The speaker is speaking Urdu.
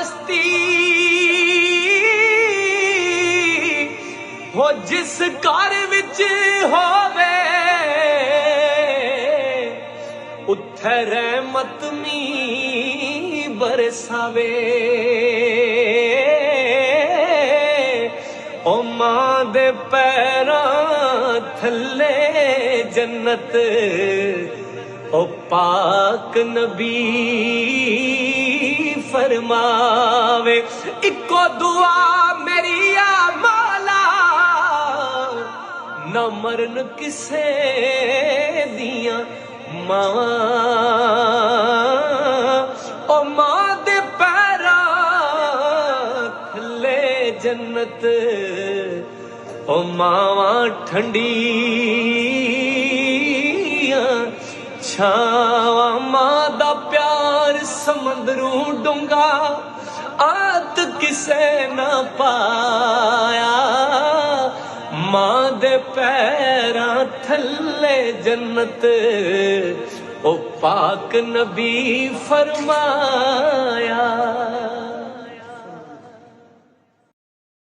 بستی ہو جس گھر وچ ہووے اتھے رحمت می برساوے او ماں دے پیراں تھلے جنت او پاک نبی فرماوے اکو دعا میری یا مولا نہ مرن کسے دیاں ماں او ماں دے پیراں تھلے جنت او ماواں ٹھنڈیاں چھاواں ماں دا پیار سمندروں ڈونگا آت کسے نہ پایا ماں دے پیراں تھلے جنت او پاک نبی فرمایا